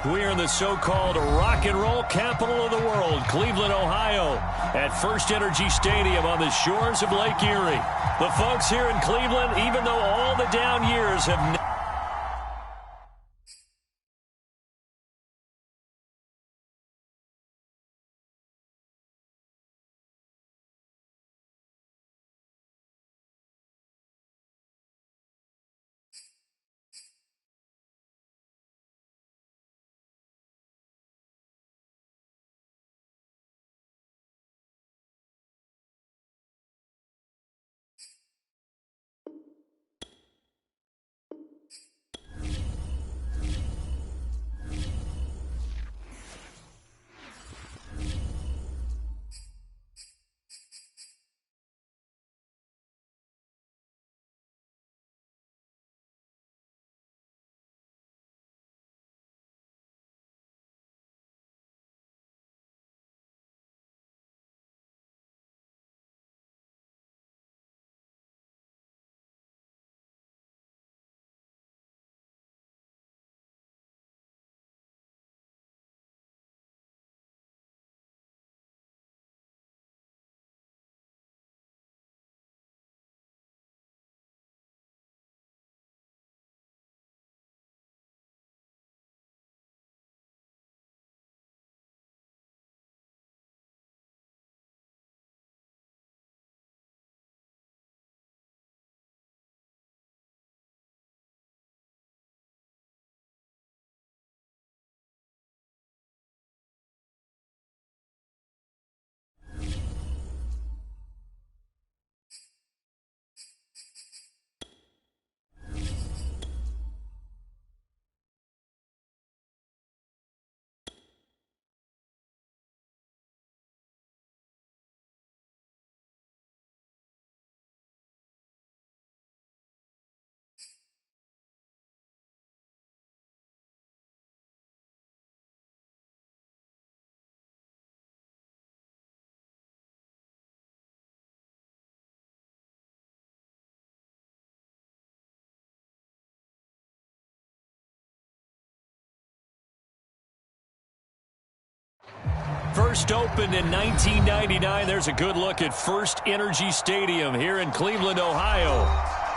We're in the so-called rock and roll capital of the world, Cleveland, Ohio, at First Energy Stadium on the shores of Lake Erie. The folks here in Cleveland, even though all the down years have first opened in 1999. There's a good look at First Energy Stadium here in Cleveland, Ohio.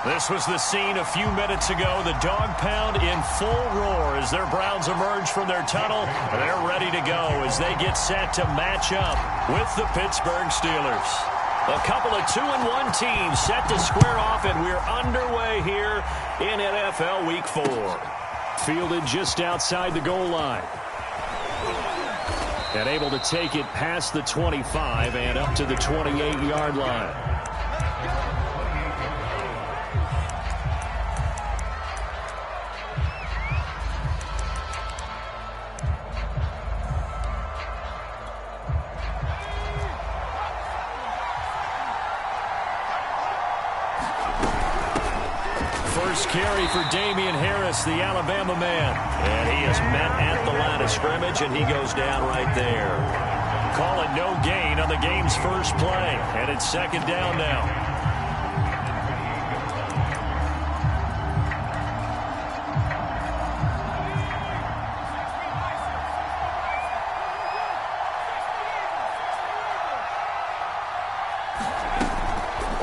This was the scene a few minutes ago. The dog pound in full roar as their Browns emerge from their tunnel. They're ready to go as they get set to match up with the Pittsburgh Steelers. A couple of 2-1 teams set to square off, and we're underway here in NFL Week 4. Fielded just outside the goal line. And able to take it past the 25 and up to the 28-yard line. First carry for Damian Harris, the Alabama man. And he is met at the line of scrimmage, and he goes down right there. Call it no gain on the game's first play. And it's second down now.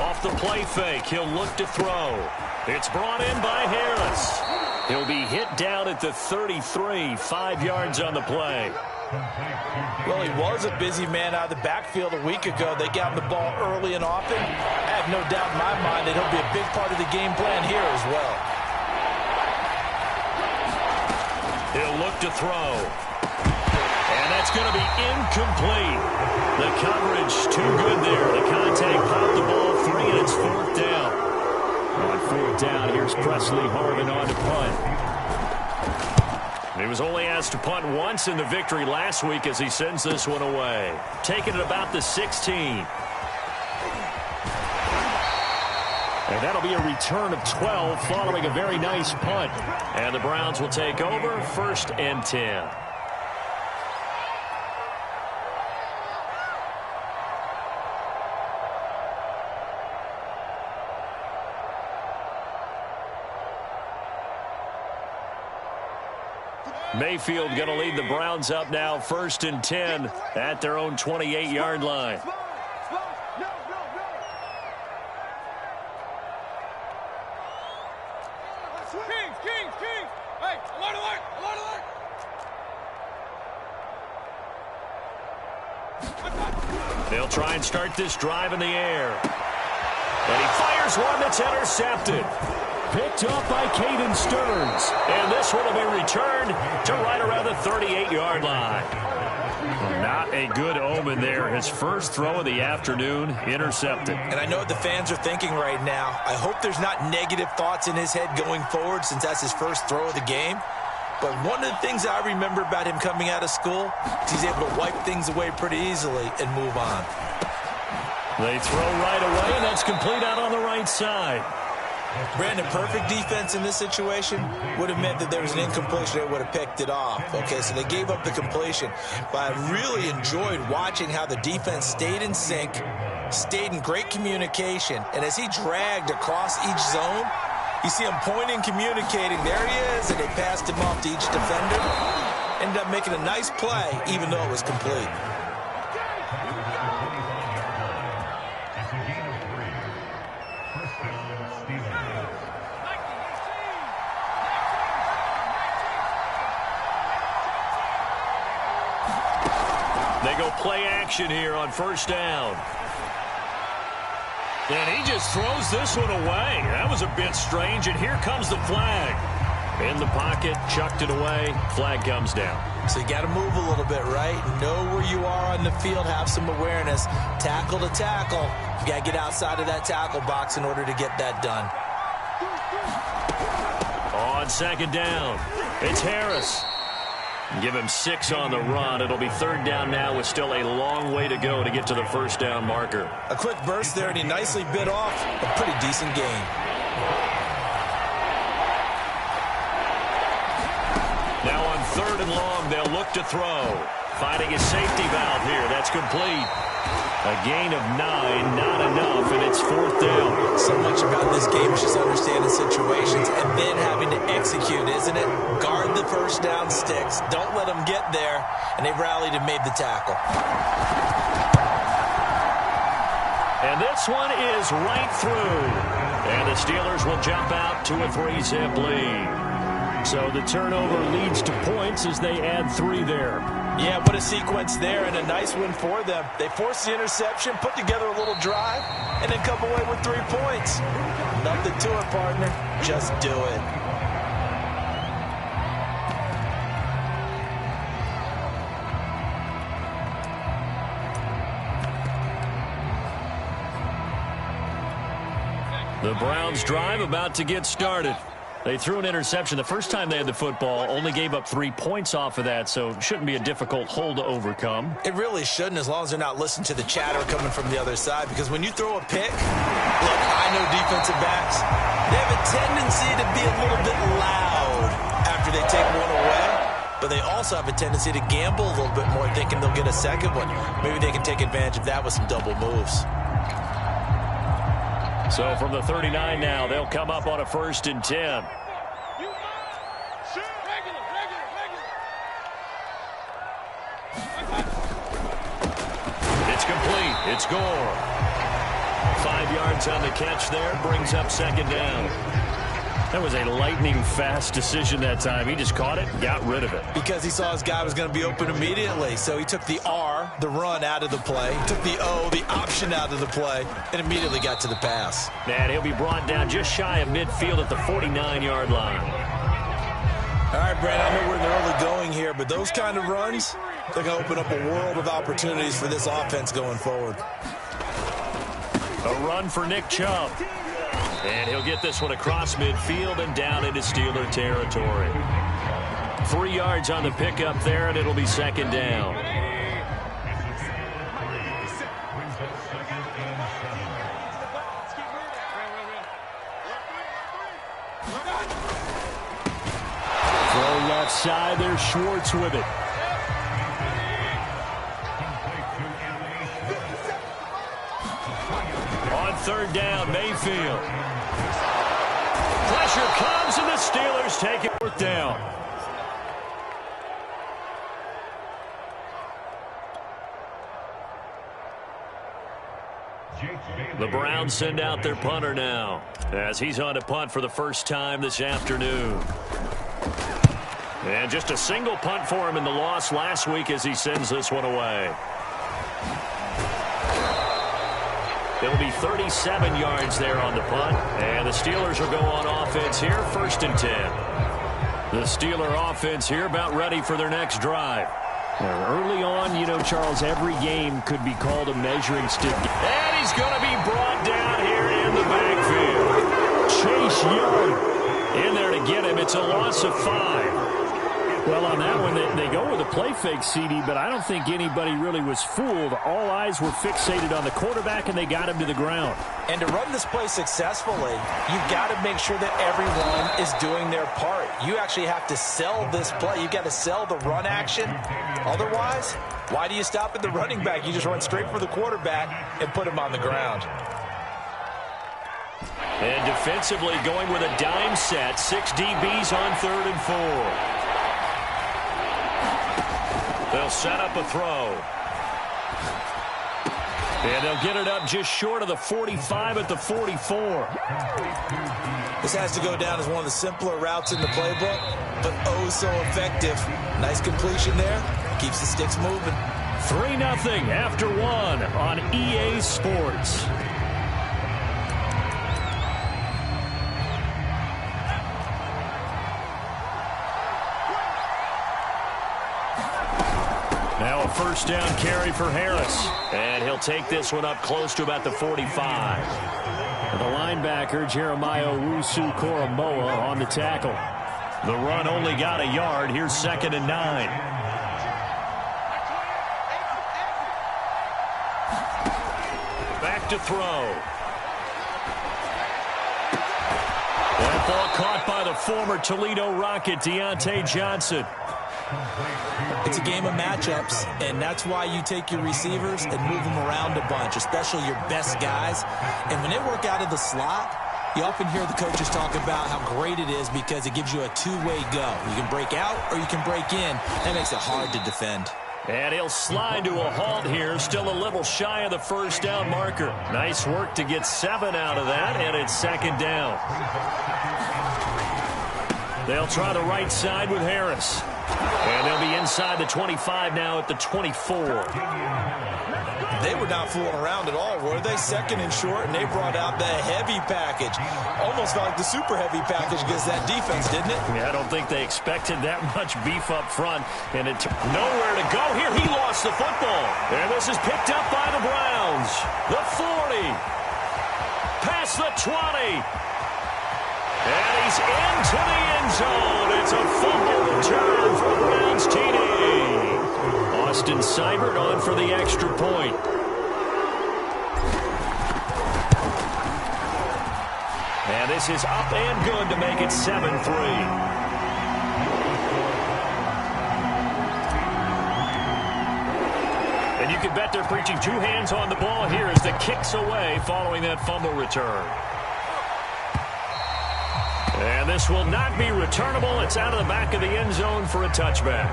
Off the play fake, he'll look to throw. It's brought in by Harris. He'll be hit down at the 33, 5 yards on the play. Well, he was a busy man out of the backfield a week ago. They got him the ball early and often. I have no doubt in my mind that he'll be a big part of the game plan here as well. He'll look to throw. And that's going to be incomplete. The coverage too good there. The contact popped the ball free, and it's fourth down. On fourth down, here's Presley Harvin on to punt. He was only asked to punt once in the victory last week as he sends this one away. Taking it about the 16. And that'll be a return of 12 following a very nice punt. And the Browns will take over, first and 10. Mayfield going to lead the Browns up now, 1st and 10 at their own 28-yard line. They'll try and start this drive in the air. And he fires one that's intercepted. Picked up by Caden Stearns. And this one will be returned to right around the 38-yard line. Not a good omen there. His first throw of the afternoon intercepted. And I know what the fans are thinking right now. I hope there's not negative thoughts in his head going forward since that's his first throw of the game. But one of the things I remember about him coming out of school is he's able to wipe things away pretty easily and move on. They throw right away, and that's complete out on the right side. Brandon, perfect defense in this situation would have meant that there was an incompletion. They would have picked it off. Okay, so they gave up the completion. But I really enjoyed watching how the defense stayed in sync, stayed in great communication, and as he dragged across each zone, you see him pointing, communicating. There he is, and they passed him off to each defender. Ended up making a nice play, even though it was complete. They go play action here on 1st down. And he just throws this one away. That was a bit strange, and here comes the flag. In the pocket, chucked it away, flag comes down. So you got to move a little bit, right? Know where you are on the field, have some awareness. Tackle to tackle. You got to get outside of that tackle box in order to get that done. On 2nd down, it's Harris. Give him 6 on the run. It'll be 3rd down now with still a long way to go to get to the 1st down marker. A quick burst there, and he nicely bit off a pretty decent gain. Now on 3rd and long, they'll look to throw. Finding his safety valve here. That's complete. A gain of 9, not enough, and it's 4th down. So much about this game is just understanding situations and then having to execute, isn't it? Guard the 1st down sticks. Don't let them get there, and they rallied and made the tackle. And this one is right through. And the Steelers will jump out to a 3-zip lead. So the turnover leads to points as they add 3 there. Yeah, what a sequence there, and a nice win for them. They forced the interception, put together a little drive, and then come away with 3 points. Nothing to it, partner. Just do it. The Browns drive about to get started. They threw an interception the first time they had the football, only gave up 3 points off of that, so it shouldn't be a difficult hole to overcome. It really shouldn't, as long as they're not listening to the chatter coming from the other side, because when you throw a pick, look, I know defensive backs, they have a tendency to be a little bit loud after they take one away, but they also have a tendency to gamble a little bit more, thinking they'll get a second one. Maybe they can take advantage of that with some double moves. So from the 39 now, they'll come up on a 1st and 10. It's complete. It's Gore. 5 yards on the catch there. Brings up 2nd down. That was a lightning-fast decision that time. He just caught it and got rid of it. Because he saw his guy was going to be open immediately. So he took the R, the run, out of the play. Took the O, the option, out of the play, and immediately got to the pass. And he'll be brought down just shy of midfield at the 49-yard line. All right, Brad, I know we're in the early going here, but those kind of runs, they're going to open up a world of opportunities for this offense going forward. A run for Nick Chubb. And he'll get this one across midfield and down into Steeler territory. 3 yards on the pickup there, and it'll be 2nd down. Throw left side, there's Schwartz with it. On 3rd down, Mayfield. Pressure comes, and the Steelers take it 4th down. The Browns send out their punter now as he's on to punt for the first time this afternoon. And just a single punt for him in the loss last week as he sends this one away. It'll be 37 yards there on the punt. And the Steelers will go on offense here, 1st and 10. The Steeler offense here about ready for their next drive. Early on, you know, Charles, every game could be called a measuring stick. And he's going to be brought down here in the backfield. Chase Young in there to get him. It's a loss of 5. Well, on that one, they go with a play fake, CD, but I don't think anybody really was fooled. All eyes were fixated on the quarterback, and they got him to the ground. And to run this play successfully, you've got to make sure that everyone is doing their part. You actually have to sell this play. You've got to sell the run action. Otherwise, why do you stop at the running back? You just run straight for the quarterback and put him on the ground. And defensively going with a dime set. 6 DBs on 3rd and 4. They'll set up a throw. And they'll get it up just short of the 45 at the 44. This has to go down as one of the simpler routes in the playbook, but oh so effective. Nice completion there. Keeps the sticks moving. 3-0 after 1 on EA Sports. Now a 1st down carry for Harris. And he'll take this one up close to about the 45. The linebacker, Jeremiah Owusu-Koramoah, on the tackle. The run only got a yard. Here's 2nd and 9. Back to throw. That ball caught by the former Toledo Rocket, Deontay Johnson. It's a game of matchups, and that's why you take your receivers and move them around a bunch, especially your best guys. And when they work out of the slot, you often hear the coaches talk about how great it is because it gives you a two-way go. You can break out or you can break in. That makes it hard to defend. And he'll slide to a halt here, still a little shy of the 1st down marker. Nice work to get 7 out of that, and it's 2nd down. They'll try the right side with Harris. And they'll be inside the 25 now at the 24. They were not fooling around at all, were they? 2nd and short, and they brought out the heavy package. Almost like the super heavy package against that defense, didn't it? Yeah, I don't think they expected that much beef up front. And it took nowhere to go here. He lost the football. And this is picked up by the Browns. The 40. Past the 20. And he's into the end zone. It's a fumble return for the Browns TD. Austin Seibert on for the extra point. And this is up and good to make it 7-3. And you can bet they're preaching 2 hands on the ball here as the kick's away following that fumble return. And this will not be returnable. It's out of the back of the end zone for a touchback.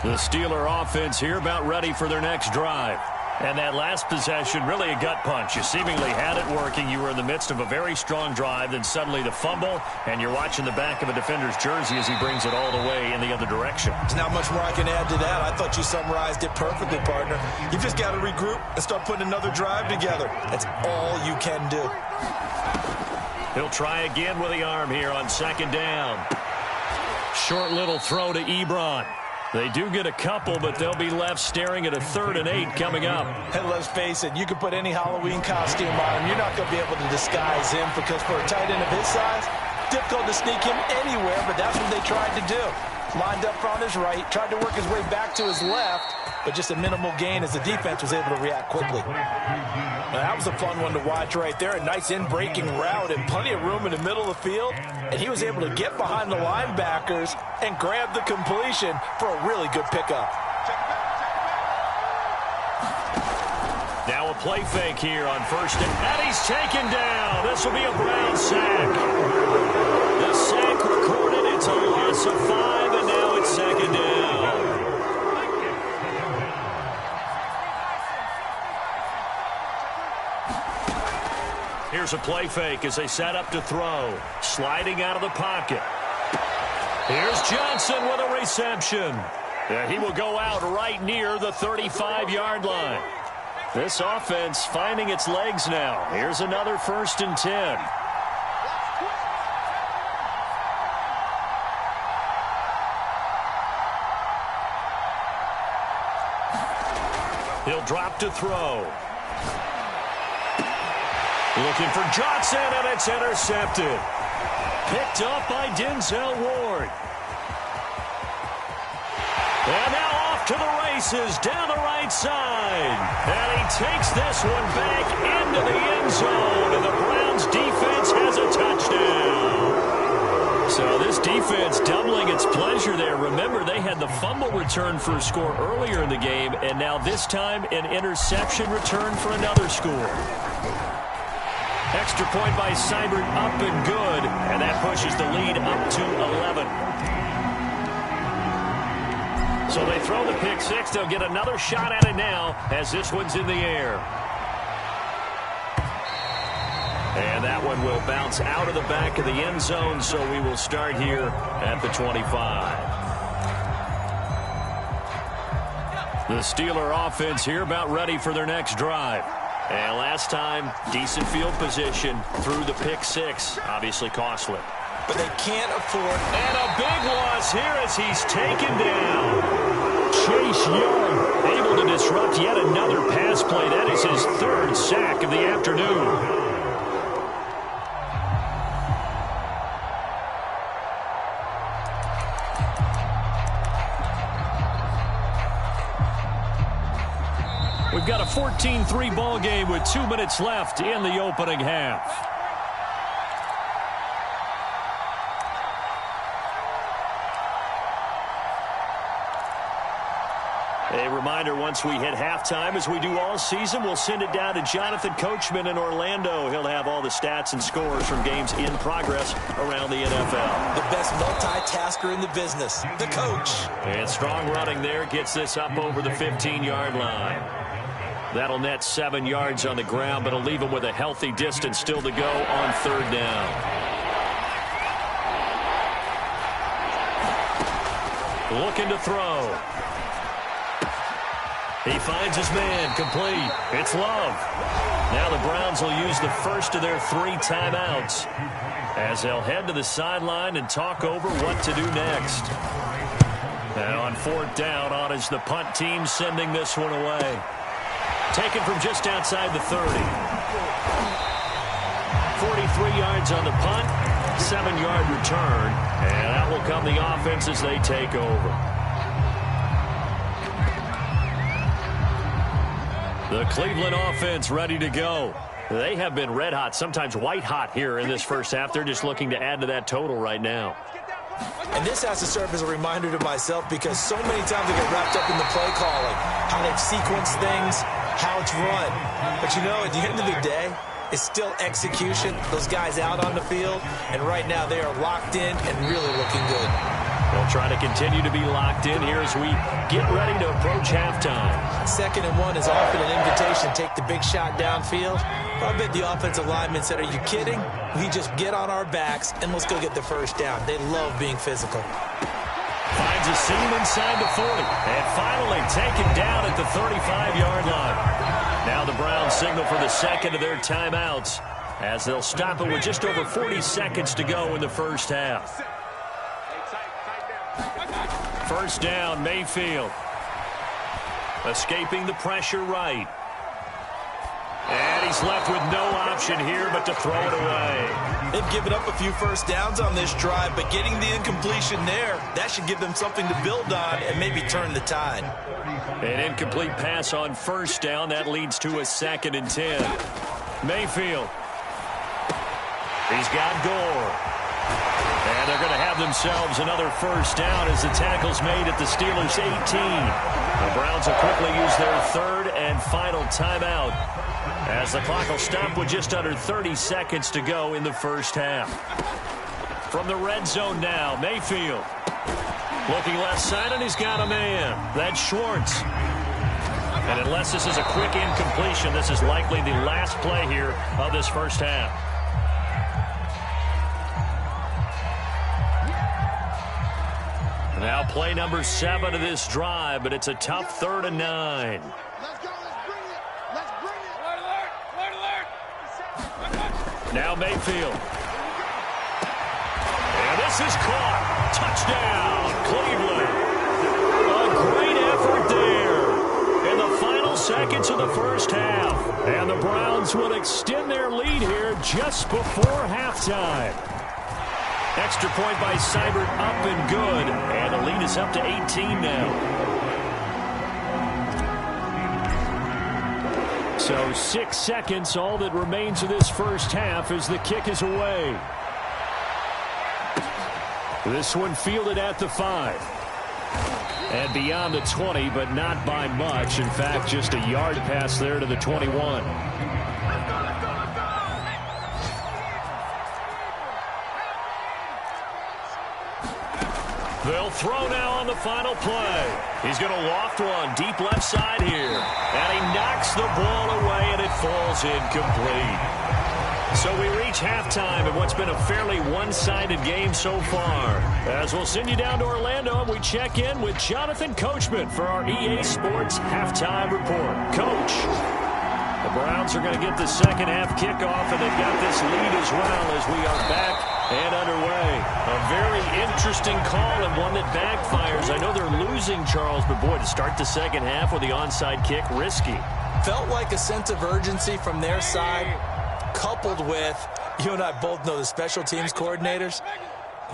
The Steeler offense here about ready for their next drive. And that last possession, really a gut punch. You seemingly had it working. You were in the midst of a very strong drive. Then suddenly the fumble, and you're watching the back of a defender's jersey as he brings it all the way in the other direction. There's not much more I can add to that. I thought you summarized it perfectly, partner. You've just got to regroup and start putting another drive together. That's all you can do. He'll try again with the arm here on 2nd down. Short little throw to Ebron. They do get a couple, but they'll be left staring at a 3rd and 8 coming up. And let's face it, you can put any Halloween costume on him. You're not going to be able to disguise him because for a tight end of his size, difficult to sneak him anywhere, but that's what they tried to do. Lined up on his right, tried to work his way back to his left, but just a minimal gain as the defense was able to react quickly. Now, that was a fun one to watch right there. A nice in-breaking route and plenty of room in the middle of the field. And he was able to get behind the linebackers and grab the completion for a really good pickup. Now a play fake here on 1st and he's taken down. This will be a Brown sack. The sack It's a loss of 5, and now it's second down. Here's a play fake as they set up to throw. Sliding out of the pocket. Here's Johnson with a reception. And he will go out right near the 35-yard line. This offense finding its legs now. Here's another 1st and 10. He'll drop to throw. Looking for Johnson, and it's intercepted. Picked up by Denzel Ward. And now off to the races down the right side. And he takes this one back into the end zone, and the Browns defense has a touchdown. So this defense doubling its pleasure there. Remember, they had the fumble return for a score earlier in the game, and now this time an interception return for another score. Extra point by Seibert up and good, and that pushes the lead up to 11. So they throw the pick six. They'll get another shot at it now as this one's in the air. And that one will bounce out of the back of the end zone, so we will start here at the 25. The Steeler offense here about ready for their next drive. And last time, decent field position through the pick six. Obviously costly. But they can't afford. And a big loss here as he's taken down. Chase Young able to disrupt yet another pass play. That is his 3rd sack of the afternoon. We've got a 14-3 ball game with 2 minutes left in the opening half. A reminder, once we hit halftime, as we do all season, we'll send it down to Jonathan Coachman in Orlando. He'll have all the stats and scores from games in progress around the NFL. The best multitasker in the business, the coach. And strong running there gets this up over the 15-yard line. That'll net 7 yards on the ground, but it'll leave him with a healthy distance still to go on 3rd down. Looking to throw. He finds his man, complete. It's Love. Now the Browns will use the first of their 3 timeouts as they'll head to the sideline and talk over what to do next. Now on 4th down, on is the punt team sending this one away. Taken from just outside the 30. 43 yards on the punt, 7-yard return, and that will come the offense as they take over. The Cleveland offense ready to go. They have been red hot, sometimes white hot here in this first half. They're just looking to add to that total right now. And this has to serve as a reminder to myself because so many times I get wrapped up in the play calling, how they've sequenced things, how it's run. But you know, at the end of the day, it's still execution. Those guys out on the field, and right now they are locked in and really looking good. They'll try to continue to be locked in here as we get ready to approach halftime. 2nd and 1 is often an invitation. Take the big shot downfield. I bet the offensive lineman said, are you kidding? We just get on our backs and let's go get the 1st down. They love being physical. Finds a seam inside the 40. And finally taken down at the 35-yard line. Now the Browns signal for the 2nd of their timeouts as they'll stop it with just over 40 seconds to go in the first half. 1st down, Mayfield. Escaping the pressure right. And he's left with no option here but to throw it away. They've given up a few 1st downs on this drive, but getting the incompletion there, that should give them something to build on and maybe turn the tide. An incomplete pass on 1st down. That leads to a 2nd and 10. Mayfield. He's got Gore. And they're going to have themselves another 1st down as the tackle's made at the Steelers' 18. The Browns will quickly use their 3rd and final timeout as the clock will stop with just under 30 seconds to go in the first half. From the red zone now, Mayfield. Looking left side, and he's got a man. That's Schwartz. And unless this is a quick incompletion, this is likely the last play here of this first half. Now play number 7 of this drive, but it's a tough 3rd and 9. Let's go. Let's bring it. Let's bring it. Alert. Now Mayfield. And this is caught. Touchdown, Cleveland. A great effort there in the final seconds of the first half. And the Browns would extend their lead here just before halftime. Extra point by Seibert, up and good. And the lead is up to 18 now. So 6 seconds, all that remains of this first half as the kick is away. This one fielded at the 5. And beyond the 20, but not by much. In fact, just a yard pass there to the 21. They'll throw now on the final play. He's going to loft one deep left side here. And he knocks the ball away, and it falls incomplete. So we reach halftime in what's been a fairly one-sided game so far. As we'll send you down to Orlando, and we check in with Jonathan Coachman for our EA Sports Halftime Report. Coach, the Browns are going to get the second half kickoff, and they've got this lead as well as we are back and underway. A very interesting call and one that backfires. I know they're losing, Charles, but boy, to start the second half with the onside kick, risky. Felt like a sense of urgency from their side, coupled with, you and I both know the special teams coordinators,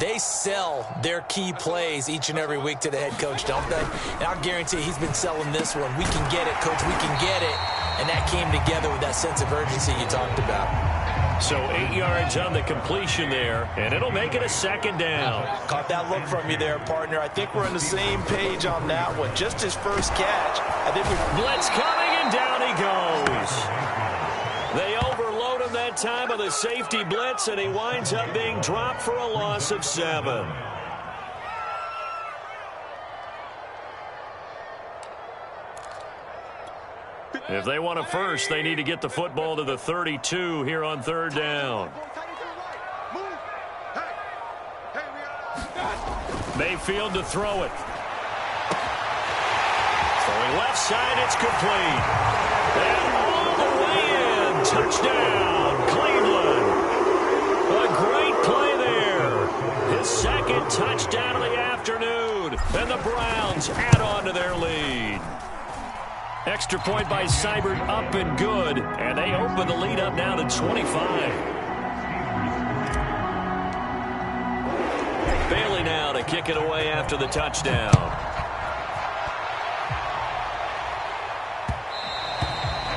they sell their key plays each and every week to the head coach, don't they? And I'll guarantee he's been selling this one. We can get it, coach, we can get it. And that came together with that sense of urgency you talked about. So 8 yards on the completion there, and it'll make it a second down. Caught that look from you there, partner. I think we're on the same page on that one. Just his first catch. I think we blitz coming, and down he goes. They overload him that time of the safety blitz, and he winds up being dropped for a loss of 7. If they want a first, they need to get the football to the 32 here on 3rd down. Mayfield to throw it. Throwing left side, it's complete. And all the way in. Touchdown, Cleveland. A great play there. His second touchdown of the afternoon. And the Browns add on to their lead. Extra point by Seibert, up and good. And they open the lead up now to 25. Bailey now to kick it away after the touchdown.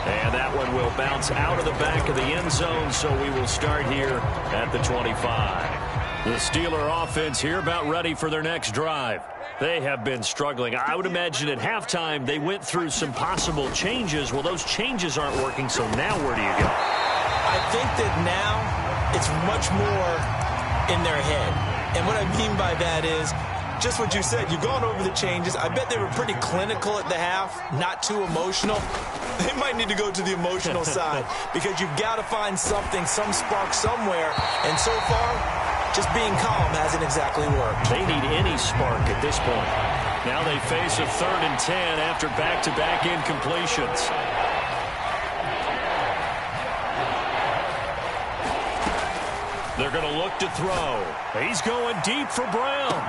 And that one will bounce out of the back of the end zone, so we will start here at the 25. The Steeler offense here about ready for their next drive. They have been struggling. I would imagine at halftime they went through some possible changes. Well, those changes aren't working, so now where do you go? I think that now it's much more in their head. And what I mean by that is just what you said. You've gone over the changes. I bet they were pretty clinical at the half, not too emotional. They might need to go to the emotional side because you've got to find something, some spark somewhere. And so far, just being calm hasn't exactly worked. They need any spark at this point. Now they face a 3rd and 10 after back-to-back incompletions. They're going to look to throw. He's going deep for Brown.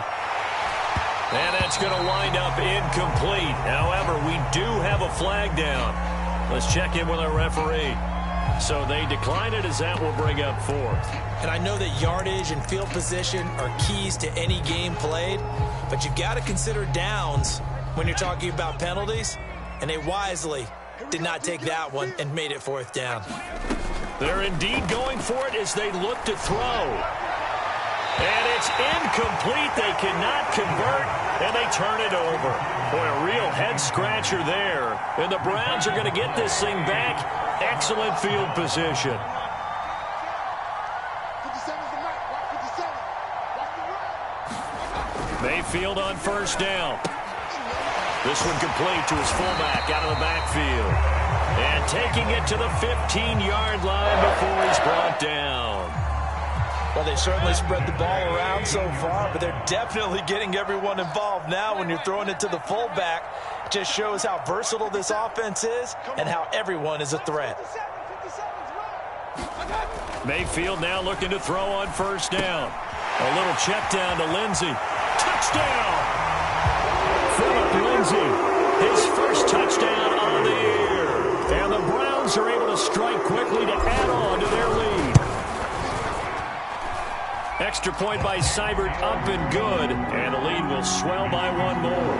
And that's going to wind up incomplete. However, we do have a flag down. Let's check in with our referee. So they decline it as that will bring up 4th. And I know that yardage and field position are keys to any game played, but you've got to consider downs when you're talking about penalties, and they wisely did not take that one and made it 4th down. They're indeed going for it as they look to throw. And it's incomplete. They cannot convert, and they turn it over. Boy, a real head-scratcher there. And the Browns are going to get this thing back. Excellent field position. Mayfield on first down. This one complete to his fullback out of the backfield. And taking it to the 15-yard line before he's brought down. Well, they certainly spread the ball around so far, but they're definitely getting everyone involved now when you're throwing it to the fullback. Just shows how versatile this offense is and how everyone is a threat. Mayfield now looking to throw on first down. A little check down to Lindsey. Touchdown! Phillip Lindsey, his first touchdown on the year. And the Browns are able to strike quickly to add on to their lead. Extra point by Seibert up and good. And the lead will swell by one more.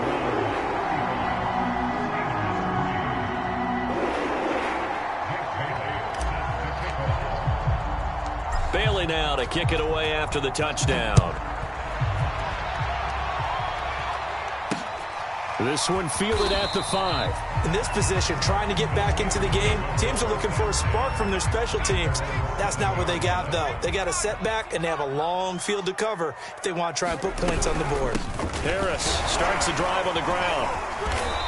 Bailey now to kick it away after the touchdown. This one fielded at the 5. In this position, trying to get back into the game, teams are looking for a spark from their special teams. That's not what they got, though. They got a setback, and they have a long field to cover if they want to try and put points on the board. Harris starts the drive on the ground.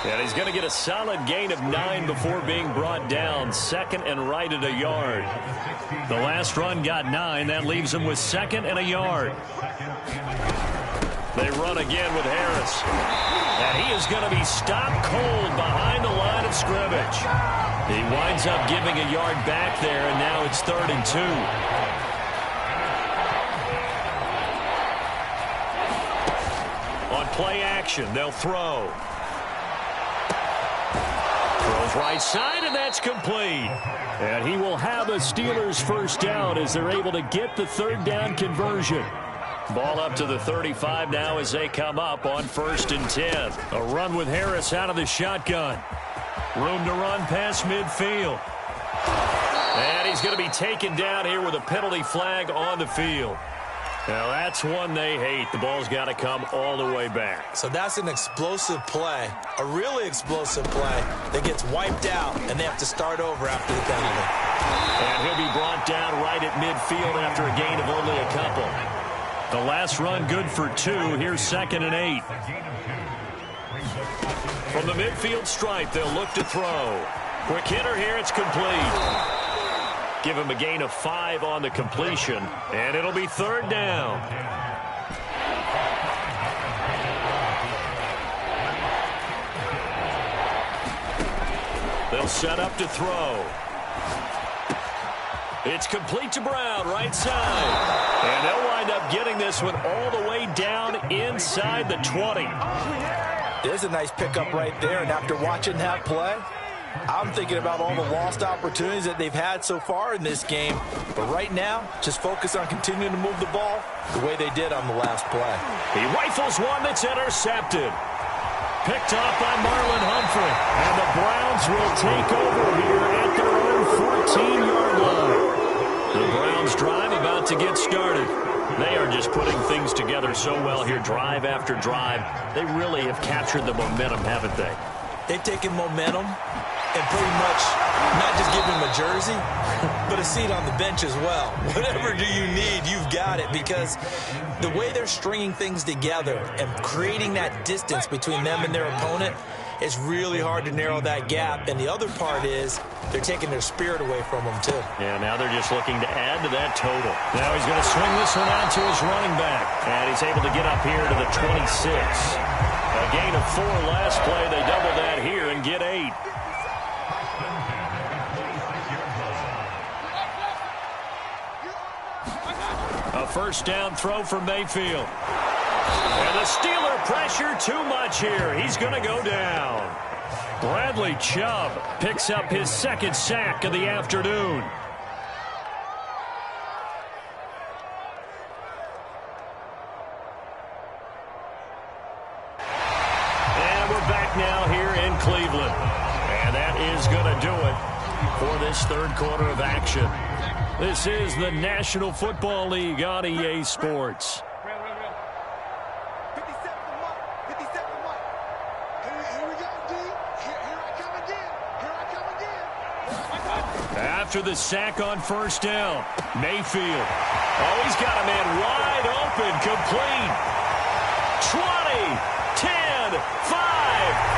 And he's going to get a solid gain of 9 before being brought down. Second and right at a yard. The last run got 9. That leaves him with second and a yard. They run again with Harris. And he is going to be stopped cold behind the line of scrimmage. He winds up giving a yard back there, and now it's 3rd and 2. On play action, they'll throw. Throws right side, and that's complete. And he will have a Steelers first down as they're able to get the 3rd down conversion. Ball up to the 35 now as they come up on 1st and 10. A run with Harris out of the shotgun. Room to run past midfield. And he's going to be taken down here with a penalty flag on the field. Now that's one they hate. The ball's got to come all the way back. So that's an explosive play, a really explosive play that gets wiped out, and they have to start over after the penalty. And he'll be brought down right at midfield after a gain of only a couple. The last run good for 2. Here's 2nd and 8. From the midfield stripe, they'll look to throw. Quick hitter here, it's complete. Give him a gain of 5 on the completion, and it'll be 3rd down. They'll set up to throw. It's complete to Brown, right side. And they'll wind up getting this one all the way down inside the 20. There's a nice pickup right there, and after watching that play, I'm thinking about all the lost opportunities that they've had so far in this game. But right now, just focus on continuing to move the ball the way they did on the last play. He rifles one that's intercepted. Picked off by Marlon Humphrey. And the Browns will take over here at their own 14-yard line. The Browns drive about to get started. They are just putting things together so well here, drive after drive. They really have captured the momentum, haven't they? They've taken momentum and pretty much not just give him a jersey, but a seat on the bench as well. Whatever do you need, you've got it, because the way they're stringing things together and creating that distance between them and their opponent, it's really hard to narrow that gap. And the other part is they're taking their spirit away from them, too. Yeah, now they're just looking to add to that total. Now he's going to swing this one out to his running back. And he's able to get up here to the 26. A gain of 4 last play. They double that here and get 8. A first down throw for Mayfield. And the Steeler pressure too much here. He's going to go down. Bradley Chubb picks up his 2nd sack of the afternoon. And we're back now here in Cleveland. And that is going to do it for this 3rd quarter of action. This is the National Football League on EA Sports. After the sack on first down, Mayfield. Oh, he's got a man wide open, complete. 10, 5,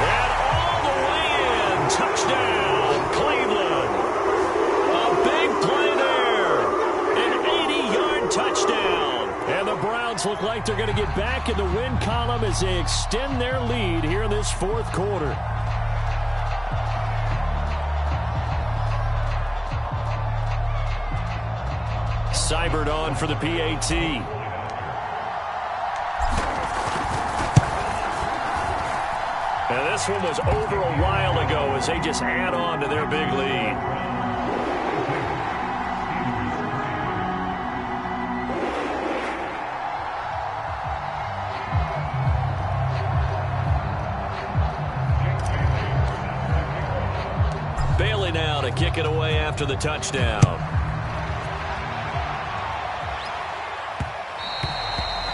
and all the way in. Touchdown, Cleveland. A big play there. An 80-yard touchdown. And the Browns look like they're going to get back in the win column as they extend their lead here in this fourth quarter. Seibert on for the PAT. And this one was over a while ago as they just add on to their big lead. Bailey now to kick it away after the touchdown.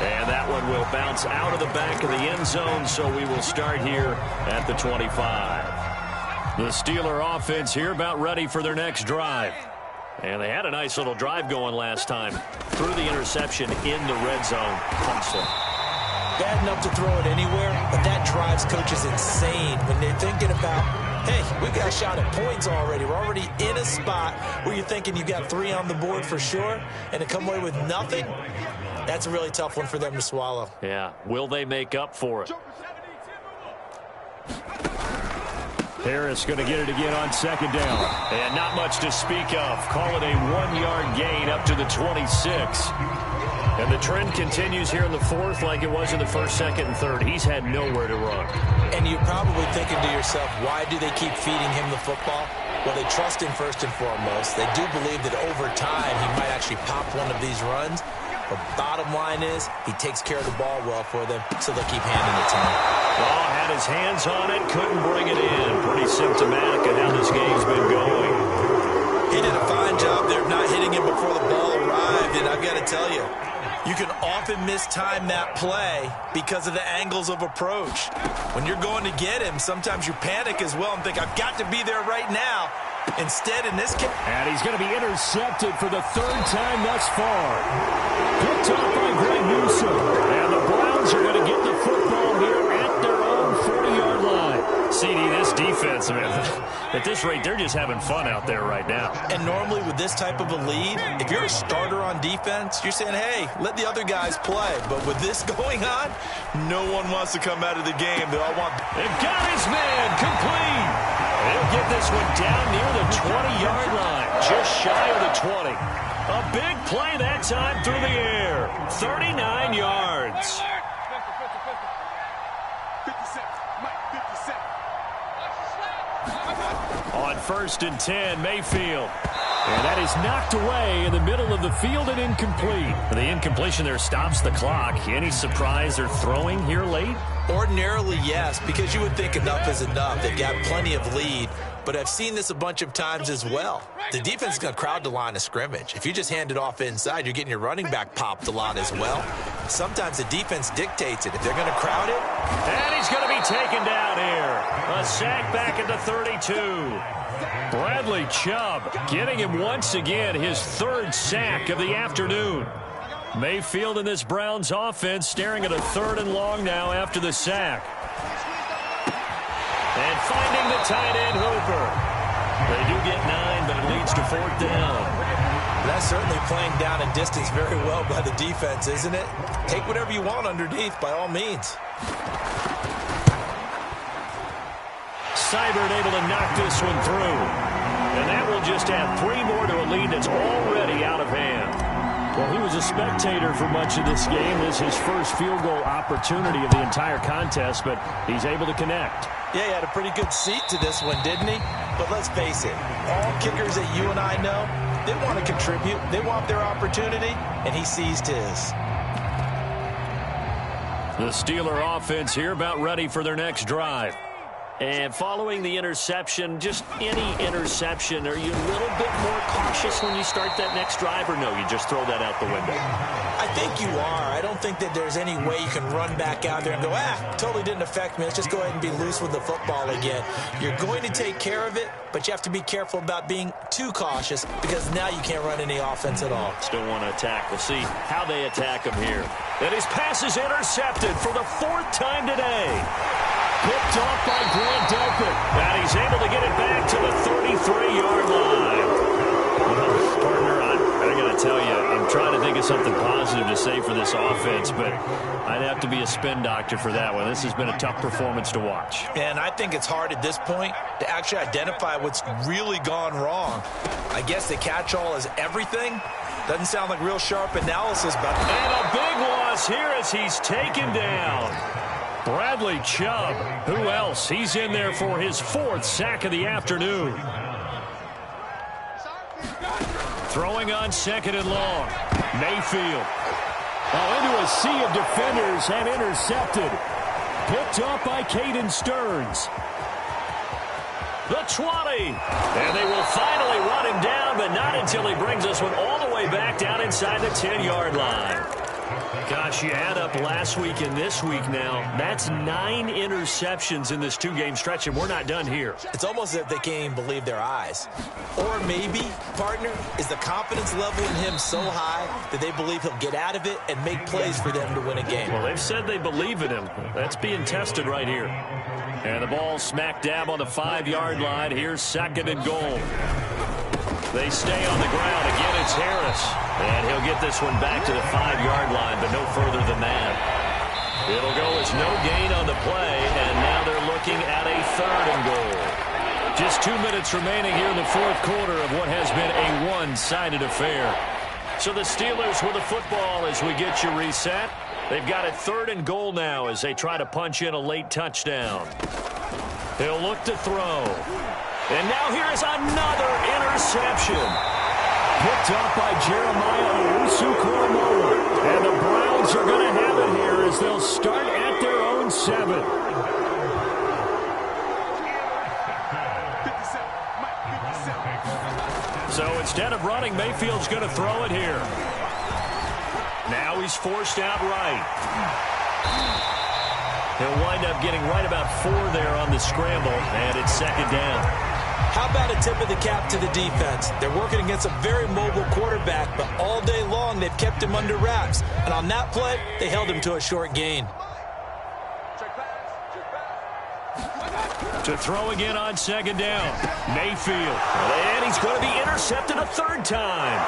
And that one will bounce out of the back of the end zone, so we will start here at the 25. The Steeler offense here about ready for their next drive. And they had a nice little drive going last time. Threw the interception in the red zone. Punched. Bad enough to throw it anywhere, but that drives coaches insane when they're thinking about, hey, we got a shot at points already. We're already in a spot where you're thinking you got 3 on the board for sure, and to come away with nothing, that's a really tough one for them to swallow. Yeah. Will they make up for it? Harris going to get it again on second down. And not much to speak of. Call it a 1-yard gain up to the 26. And the trend continues here in the fourth like it was in the first, second, and third. He's had nowhere to run. And you're probably thinking to yourself, why do they keep feeding him the football? Well, they trust him first and foremost. They do believe that over time he might actually pop one of these runs. But bottom line is he takes care of the ball well for them, so they'll keep handing it to him. Ball had his hands on it, couldn't bring it in. Pretty symptomatic of how this game's been going. He did a fine job there of not hitting him before the ball arrived, and I've got to tell you, you can often mistime that play because of the angles of approach. When you're going to get him, sometimes you panic as well and think, I've got to be there right now. Instead, in this case... And he's going to be intercepted for the third time thus far. Picked off by Greg Newsom. And the Browns are going to get the football here at their own 40-yard line. CD, this defense, man, at this rate, they're just having fun out there right now. And normally with this type of a lead, if you're a starter on defense, you're saying, hey, let the other guys play. But with this going on, no one wants to come out of the game. They all want... They've got his man complete. They'll get this one down near the 20-yard line, just shy of the 20. A big play that time through the air. 39 yards. 57. Mike, 57. On 1st and 10, Mayfield. And that is knocked away in the middle of the field and incomplete. The incompletion there stops the clock. Any surprise they're throwing here late? Ordinarily, yes, because you would think enough is enough. They've got plenty of lead, but I've seen this a bunch of times as well. The defense is going to crowd the line of scrimmage. If you just hand it off inside, you're getting your running back popped a lot as well. Sometimes the defense dictates it. If they're going to crowd it. And he's going to be taken down here. A sack back at the 32. Bradley Chubb getting him once again his 3rd sack of the afternoon. Mayfield in this Browns offense staring at a 3rd and long now after the sack. And finding the tight end Hooper. They do get 9, but it leads to 4th down. That's certainly playing down and distance very well by the defense, isn't it? Take whatever you want underneath by all means. Seibert able to knock this one through. And that will just add 3 more to a lead that's already out of hand. Well, he was a spectator for much of this game. This is his first field goal opportunity of the entire contest, but he's able to connect. Yeah, he had a pretty good seat to this one, didn't he? But let's face it, all kickers that you and I know, they want to contribute. They want their opportunity, and he seized his. The Steeler offense here about ready for their next drive. And following the interception, just any interception, are you a little bit more cautious when you start that next drive, or no, you just throw that out the window? I think you are. I don't think that there's any way you can run back out there and go, totally didn't affect me. Let's just go ahead and be loose with the football again. You're going to take care of it, but you have to be careful about being too cautious because now you can't run any offense at all. Still want to attack. We'll see how they attack them here. And his pass is intercepted for the 4th time today. Picked off by Grant Delpit. And he's able to get it back to the 33-yard line. Partner, I got to tell you, I'm trying to think of something positive to say for this offense, but I'd have to be a spin doctor for that one. This has been a tough performance to watch. And I think it's hard at this point to actually identify what's really gone wrong. I guess the catch-all is everything. Doesn't sound like real sharp analysis, but... And a big loss here as he's taken down. Bradley Chubb. Who else? He's in there for his 4th sack of the afternoon. Throwing on 2nd and long. Mayfield. Into a sea of defenders and intercepted. Picked off by Caden Stearns. The 20. And they will finally run him down, but not until he brings this one all the way back down inside the 10-yard line. Gosh, you add up last week and this week now. That's 9 interceptions in this 2-game stretch, and we're not done here. It's almost as if they can't even believe their eyes. Or maybe, partner, is the confidence level in him so high that they believe he'll get out of it and make plays for them to win a game. Well, they've said they believe in him. That's being tested right here. And the ball smack dab on the 5-yard line. Here's 2nd and goal. They stay on the ground. Again, it's Harris. And he'll get this one back to the 5-yard line, but no further than that. It'll go as no gain on the play, and now they're looking at a 3rd and goal. Just 2 minutes remaining here in the 4th quarter of what has been a one-sided affair. So the Steelers with the football as we get you reset. They've got a 3rd and goal now as they try to punch in a late touchdown. He'll look to throw. And now here's another interception. Picked up by Jeremiah Owusu-Koramoah. And the Browns are going to have it here as they'll start at their own 7. So instead of running, Mayfield's going to throw it here. Now he's forced out right. He'll wind up getting right about 4 there on the scramble, and it's 2nd down. How about a tip of the cap to the defense? They're working against a very mobile quarterback, but all day long they've kept him under wraps. And on that play, they held him to a short gain. To throw again on 2nd down. Mayfield. And he's going to be intercepted a 3rd time.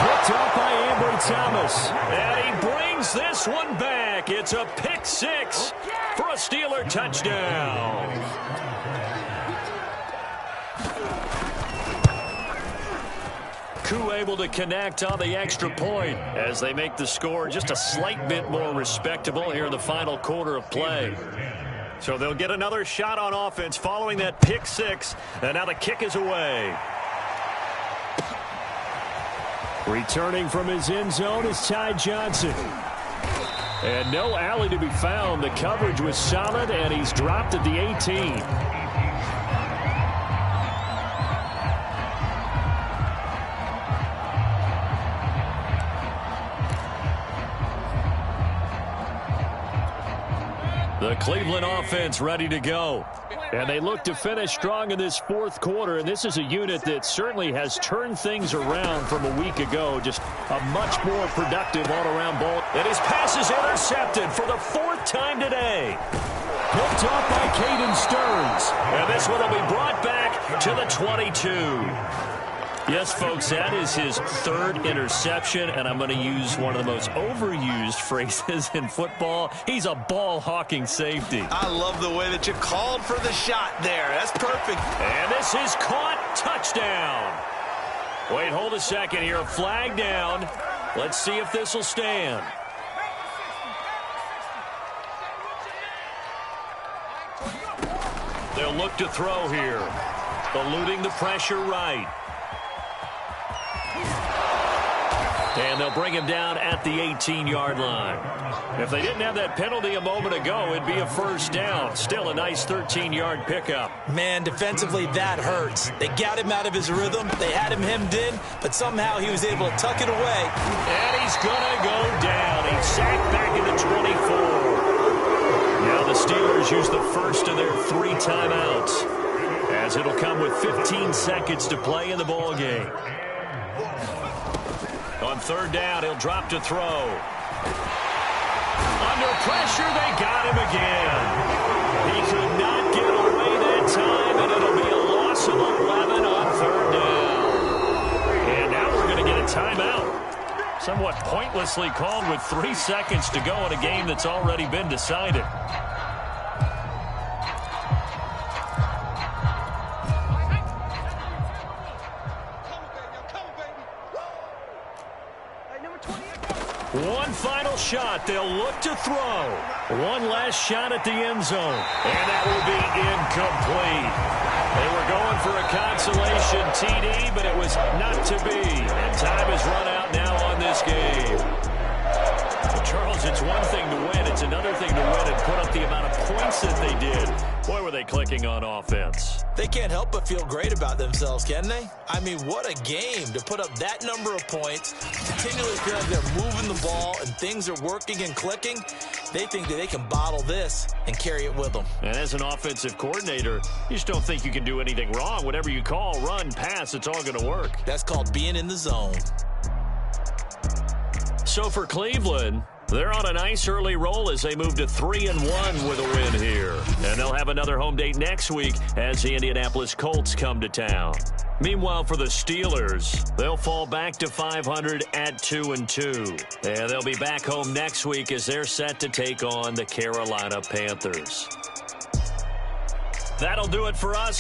Picked off by Ambry Thomas. And he brings this one back. It's a pick 6 for a Steeler touchdown. Koo able to connect on the extra point as they make the score just a slight bit more respectable here in the final quarter of play. So they'll get another shot on offense following that pick 6, and now the kick is away. Returning from his end zone is Ty Johnson. And no alley to be found. The coverage was solid, and he's dropped at the 18. The Cleveland offense ready to go. And they look to finish strong in this 4th quarter. And this is a unit that certainly has turned things around from a week ago. Just a much more productive all-around ball. And his pass is intercepted for the 4th time today. Picked off by Caden Stearns. And this one will be brought back to the 22. Yes, folks, that is his 3rd interception, and I'm going to use one of the most overused phrases in football. He's a ball-hawking safety. I love the way that you called for the shot there. That's perfect. And this is caught. Touchdown. Wait, hold a second here. Flag down. Let's see if this will stand. They'll look to throw here. Eluding the pressure right. And they'll bring him down at the 18-yard line. If they didn't have that penalty a moment ago, it'd be a 1st down. Still a nice 13-yard pickup. Man, defensively, that hurts. They got him out of his rhythm. They had him hemmed in, but somehow he was able to tuck it away. And he's going to go down. He's sacked back into 24. Now the Steelers use the first of their 3 timeouts, as it'll come with 15 seconds to play in the ball game. On 3rd down, he'll drop to throw. under pressure. They got him again. He could not get away that time, and it'll be a loss of 11 on third down. And now we're going to get a timeout. Somewhat pointlessly called with 3 seconds to go in a game that's already been decided. One final shot. They'll look to throw. One last shot at the end zone. And that will be incomplete. They were going for a consolation TD, but it was not to be. And time has run out now on this game. Well, Charles, it's one thing to win. It's another thing to win and put up the amount of points that they did. Boy, were they clicking on offense. They can't help but feel great about themselves, can they? I mean, what a game to put up that number of points, continually feel like they're moving the ball and things are working and clicking. They think that they can bottle this and carry it with them. And as an offensive coordinator, you just don't think you can do anything wrong. Whatever you call, run, pass, it's all going to work. That's called being in the zone. So for Cleveland, they're on a nice early roll as they move to 3-1 with a win here. And they'll have another home date next week as the Indianapolis Colts come to town. Meanwhile, for the Steelers, they'll fall back to 500 at 2-2. And they'll be back home next week as they're set to take on the Carolina Panthers. That'll do it for us.